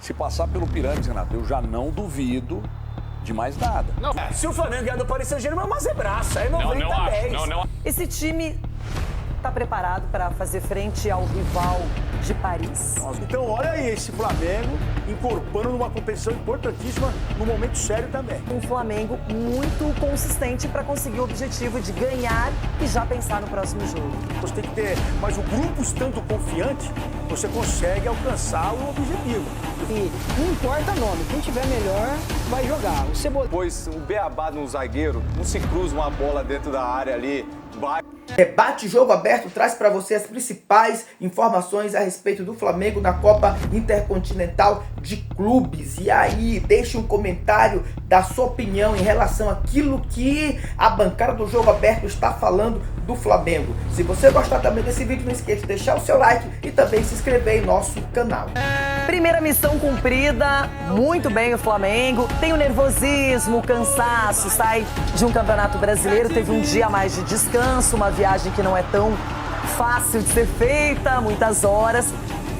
Se passar pelo Pirâmides, Renato, eu já não duvido de mais nada. Não. Se o Flamengo ganhar do Paris Saint-Germain, é uma zebraça, é 90-10. Não. Esse time está preparado para fazer frente ao rival de Paris? Então, olha aí esse Flamengo incorporando numa competição importantíssima, num momento sério também. Um Flamengo muito consistente para conseguir o objetivo de ganhar e já pensar no próximo jogo. Você tem que ter, mas o grupo estando confiante, você consegue alcançar o objetivo. E não importa o nome, quem tiver melhor vai jogar. O Cebolinha. Pois um beabá no zagueiro, não se cruza uma bola dentro da área ali, vai. Debate Jogo Aberto traz para você as principais informações a respeito do Flamengo na Copa Intercontinental de Clubes. E aí, deixe um comentário da sua opinião em relação àquilo que a bancada do Jogo Aberto está falando do Flamengo. Se você gostar também desse vídeo, não esqueça de deixar o seu like e também se inscrever em nosso canal. Primeira missão cumprida, muito bem o Flamengo. Tem o nervosismo, o cansaço, sai de um campeonato brasileiro, teve um dia a mais de descanso, uma viagem que não é tão fácil de ser feita, muitas horas.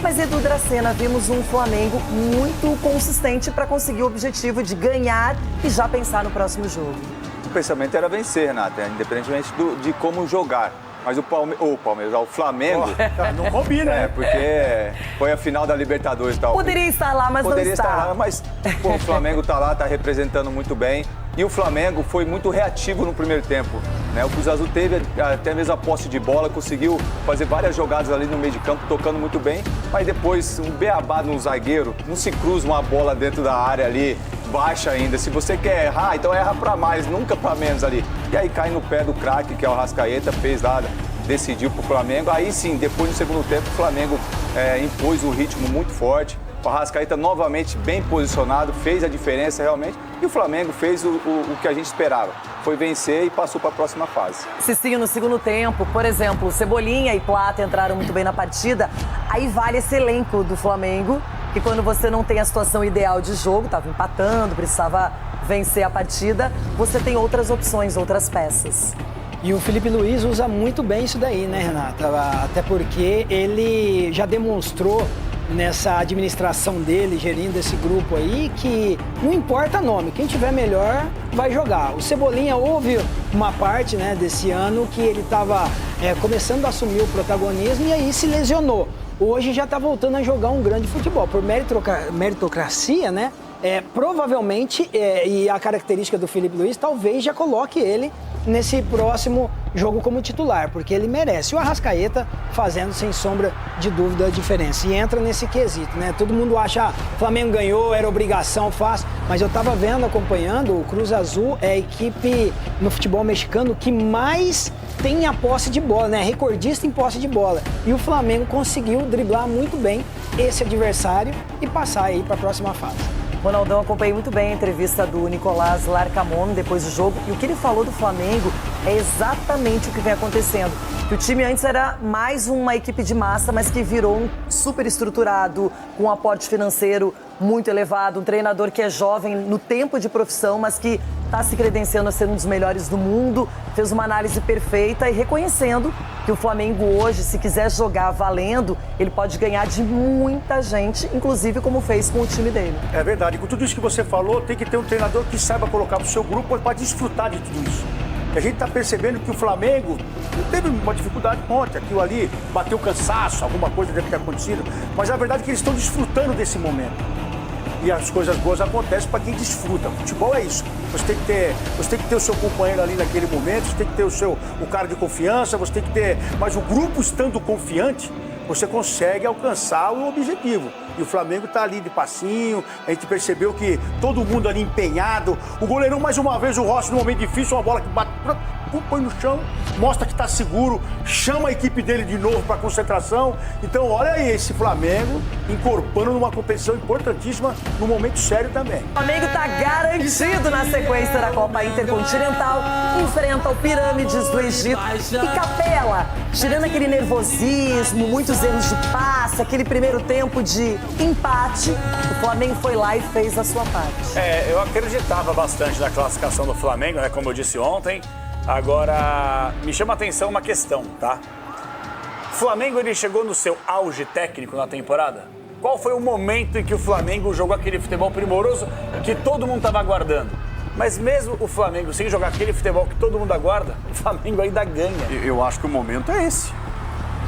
Mas, Edu Dracena, vimos um Flamengo muito consistente para conseguir o objetivo de ganhar e já pensar no próximo jogo. O pensamento era vencer, Renata, independentemente de como jogar. Mas o Flamengo... Não combina, né? Porque foi a final da Libertadores e tal. Poderia estar lá, mas Poderia não está. estar lá, mas pô, o Flamengo tá lá, tá representando muito bem. E o Flamengo foi muito reativo no primeiro tempo, né? O Cruz Azul teve até mesmo a posse de bola, conseguiu fazer várias jogadas ali no meio de campo, tocando muito bem. Mas depois, um beabá no zagueiro, não se cruza uma bola dentro da área ali, baixa ainda. Se você quer errar, então erra pra mais, nunca pra menos ali. E aí cai no pé do craque, que é o Arrascaeta, fez lá, decidiu pro Flamengo. Aí sim, depois no segundo tempo, o Flamengo impôs um ritmo muito forte. O Arrascaeta novamente bem posicionado, fez a diferença realmente. E o Flamengo fez o que a gente esperava. Foi vencer e passou para a próxima fase. Cicinho, no segundo tempo, por exemplo, Cebolinha e Plata entraram muito bem na partida. Aí vale esse elenco do Flamengo, que quando você não tem a situação ideal de jogo, estava empatando, precisava vencer a partida, você tem outras opções, outras peças. E o Felipe Luiz usa muito bem isso daí, né, Renata? Até porque ele já demonstrou nessa administração dele, gerindo esse grupo aí, que não importa nome, quem tiver melhor vai jogar. O Cebolinha, houve uma parte, né, desse ano que ele estava começando a assumir o protagonismo e aí se lesionou. Hoje já está voltando a jogar um grande futebol. Por meritocracia, né? Provavelmente, e a característica do Felipe Luiz, talvez já coloque ele nesse próximo jogo como titular, porque ele merece. O Arrascaeta fazendo, sem sombra de dúvida, a diferença. E entra nesse quesito, né? Todo mundo acha, Flamengo ganhou, era obrigação, fácil. Mas eu tava vendo, acompanhando, o Cruz Azul é a equipe no futebol mexicano que mais tem a posse de bola, né? Recordista em posse de bola. E o Flamengo conseguiu driblar muito bem esse adversário e passar aí para a próxima fase. Ronaldão, acompanhei muito bem a entrevista do Nicolás Larcamón depois do jogo. E o que ele falou do Flamengo é exatamente o que vem acontecendo. Que o time antes era mais uma equipe de massa, mas que virou um super estruturado, com um aporte financeiro muito elevado. Um treinador que é jovem no tempo de profissão, mas que está se credenciando a ser um dos melhores do mundo. Fez uma análise perfeita e reconhecendo que o Flamengo hoje, se quiser jogar valendo, ele pode ganhar de muita gente, inclusive como fez com o time dele. É verdade. Com tudo isso que você falou, tem que ter um treinador que saiba colocar pro seu grupo para desfrutar de tudo isso. E a gente está percebendo que o Flamengo teve uma dificuldade ontem, aquilo ali, bateu cansaço, alguma coisa deve ter acontecido, mas a verdade é que eles estão desfrutando desse momento. E as coisas boas acontecem para quem desfruta. O futebol é isso. Você tem que ter o seu companheiro ali naquele momento, você tem que ter o cara de confiança, você tem que ter... Mas o grupo estando confiante, você consegue alcançar o objetivo. E o Flamengo está ali de passinho, a gente percebeu que todo mundo ali empenhado. O goleirão, mais uma vez, o Rossi, num momento difícil, uma bola que bate, põe no chão, mostra que está seguro, chama a equipe dele de novo para concentração. Então, olha aí esse Flamengo incorporando numa competição importantíssima, num momento sério também. O Flamengo está garantido na sequência da Copa Intercontinental, enfrenta o Pirâmides do Egito e Capela, tirando aquele nervosismo, muitos erros de passe, aquele primeiro tempo de empate, o Flamengo foi lá e fez a sua parte. Eu acreditava bastante na classificação do Flamengo, né, como eu disse ontem. Agora, me chama a atenção uma questão, tá? O Flamengo, ele chegou no seu auge técnico na temporada? Qual foi o momento em que o Flamengo jogou aquele futebol primoroso que todo mundo estava aguardando? Mas mesmo o Flamengo sem jogar aquele futebol que todo mundo aguarda, o Flamengo ainda ganha. Eu acho que o momento é esse.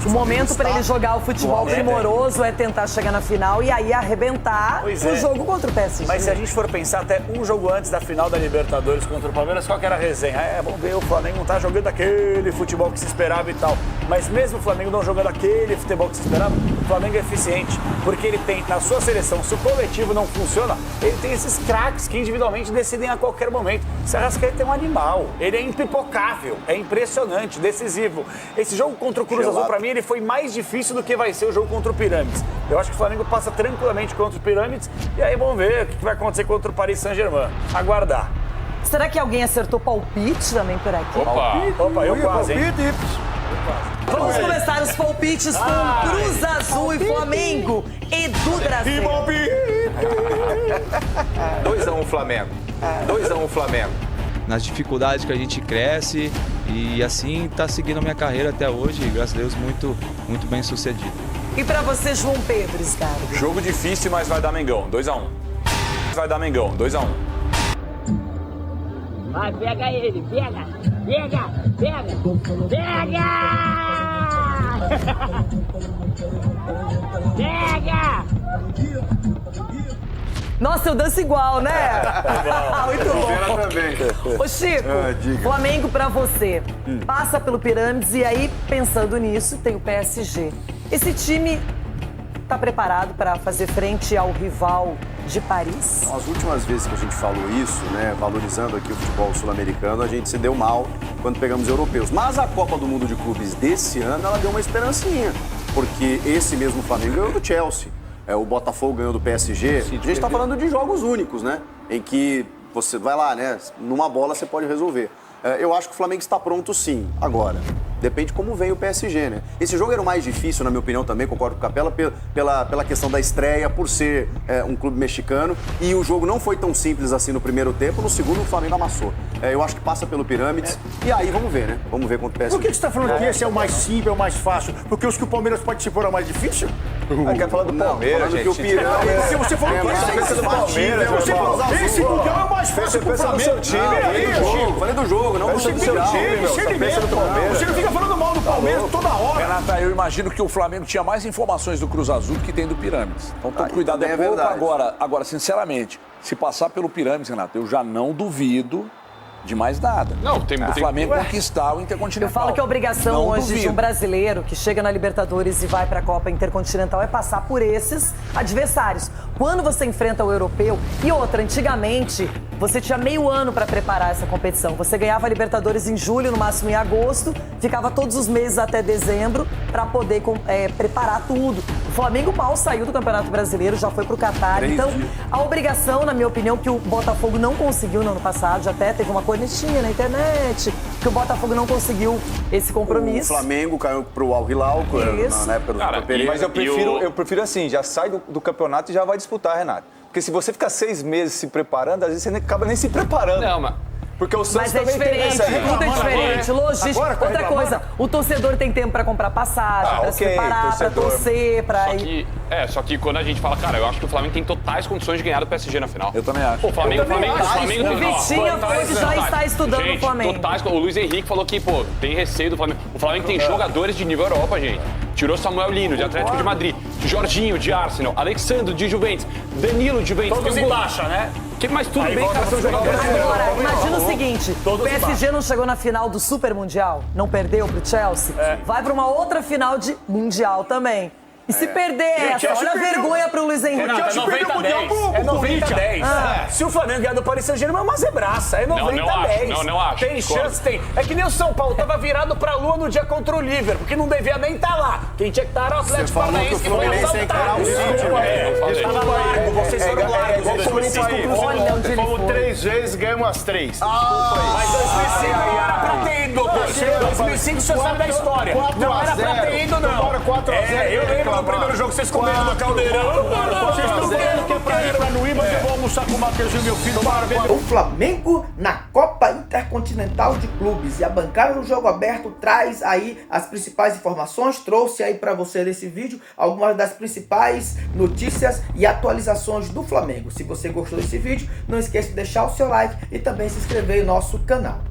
O momento para ele jogar o futebol primoroso é tentar chegar na final e aí arrebentar o jogo contra o PSG. Mas se a gente for pensar até um jogo antes da final da Libertadores contra o Palmeiras, qual que era a resenha? Vamos ver, o Flamengo não tá jogando aquele futebol que se esperava e tal. Mas mesmo o Flamengo não jogando aquele futebol que se esperava, o Flamengo é eficiente. Porque ele tem, na sua seleção, se o coletivo não funciona, ele tem esses craques que individualmente decidem a qualquer momento. O Arrascaeta é um animal, ele é impipocável, é impressionante, decisivo. Esse jogo contra o Cruz Azul, pra mim, ele foi mais difícil do que vai ser o jogo contra o Pirâmides. Eu acho que o Flamengo passa tranquilamente contra o Pirâmides e aí vamos ver o que vai acontecer contra o Paris Saint-Germain. Aguardar. Será que alguém acertou palpite também por aqui? Opa, eu quase, hein? Vamos começar os palpites com Cruz Azul e Flamengo. Edu Dracena. 2-1 Flamengo. 2-1 Flamengo. Nas dificuldades que a gente cresce e assim tá seguindo a minha carreira até hoje, graças a Deus, muito bem sucedido. E pra você, João Pedro, Scarbi? Jogo difícil, mas vai dar Mengão. 2-1. Vai dar Mengão. 2-1. Vai, pega ele, pega! Pega! Nossa, eu danço igual, né? Muito bom. Ô, Chico, Flamengo pra você. Passa pelo Pirâmides e aí, pensando nisso, tem o PSG. Esse time tá preparado para fazer frente ao rival de Paris? As últimas vezes que a gente falou isso, né, valorizando aqui o futebol sul-americano, a gente se deu mal quando pegamos europeus. Mas a Copa do Mundo de Clubes desse ano, ela deu uma esperancinha. Porque esse mesmo Flamengo ganhou do Chelsea. O Botafogo ganhou do PSG. A gente está falando de jogos únicos, né? Em que você vai lá, né? Numa bola você pode resolver. Eu acho que o Flamengo está pronto sim. Agora, depende como vem o PSG, né? Esse jogo era o mais difícil, na minha opinião, também, concordo com o Capela, pela questão da estreia, por ser um clube mexicano. E o jogo não foi tão simples assim no primeiro tempo. No segundo, o Flamengo amassou. Eu acho que passa pelo Pirâmides. E aí, vamos ver, né? Vamos ver contra o PSG. Por que você está falando que esse é o mais simples, é o mais fácil? Porque os que o Palmeiras participou era mais difícil? Quer falar do Palmeiras, gente? Que o Pirâmides... Porque você falou que esse é mais Palmeiras, fácil. Você falou, esse Mundial é o mais fácil pro Flamengo. Seu time, Falei do jogo, não do seu time. Você não fica falando mal do Palmeiras toda hora. Renata, eu imagino que o Flamengo tinha mais informações do Cruz Azul do que tem do Pirâmides. Então, todo cuidado também é é pouco. verdade. Agora, sinceramente, se passar pelo Pirâmides, Renata, eu já não duvido de mais nada. Não, tem o Flamengo conquistar o Intercontinental. Eu falo que a obrigação Não hoje duvido. de um brasileiro que chega na Libertadores e vai para a Copa Intercontinental é passar por esses adversários. Quando você enfrenta o europeu, e outra, antigamente, você tinha meio ano para preparar essa competição. Você ganhava a Libertadores em julho, no máximo em agosto, ficava todos os meses até dezembro para poder preparar tudo. O Flamengo mal saiu do Campeonato Brasileiro, já foi para o Catar. Então, a obrigação, na minha opinião, que o Botafogo não conseguiu no ano passado, já até teve uma cornetinha na internet, que o Botafogo não conseguiu esse compromisso. O Flamengo caiu pro Al Hilal na época do Vitor Pereira. Mas eu prefiro assim, já sai do campeonato e já vai disputar, Renato. Porque se você ficar 6 meses se preparando, às vezes você nem acaba nem se preparando. Não, mas... Porque o Santos Mas é também tem diferente, essa aí. tudo é diferente. Logística. Outra coisa, o torcedor tem tempo pra comprar passagem, pra se preparar, pra torcer, pra ir. Só que quando a gente fala, cara, eu acho que o Flamengo tem totais condições de ganhar do PSG na final. Eu também acho. O Flamengo tem. O Vitinha falou que já está estudando o Flamengo. Totais, o Luiz Henrique falou que, tem receio do Flamengo. O Flamengo tem jogadores de nível Europa, gente. Tirou Samuel Lino, de Atlético de Madrid, Jorginho, de Arsenal, Alexandre, de Juventus, Danilo, de Juventus. Todos em baixa, né? Mas tudo bem, cara, são jogadores. Agora, imagina o seguinte, o PSG não chegou na final do Super Mundial, não perdeu pro Chelsea, vai pra uma outra final de Mundial também. E se perder essa, olha a vergonha pro Luiz Henrique. É 90-10. É 90-10. Se o Flamengo ganhar do Paris Saint-Germain, é uma zebraça. É 90-10. Não acho. Tem chance, tem. É que nem o São Paulo tava virado pra lua no dia contra o Liverpool, porque não devia nem estar lá. Quem tinha que estar era o Atlético Paranaense, que foi assaltado. Estava largo, vocês foram largos. Olha onde ele foi. 3 vezes, ganhamos as 3. Mas 2005 não era pra ter ido, doutor. 2005 o senhor sabe da história. Não era pra ter ido, não. Eu lembro do primeiro jogo, vocês comeram no caldeirão. Vocês estão vendo que é pra ir pra não ir, mas eu vou almoçar. almoçar com o Mateuzinho, meu filho. Parabéns. O Flamengo na Copa Intercontinental de Clubes. E a bancada do Jogo Aberto traz aí as principais informações. Trouxe aí para você nesse vídeo algumas das principais notícias e atualizações do Flamengo. Se você gostou desse vídeo, não esqueça de deixar o seu like e também se inscrever no nosso canal.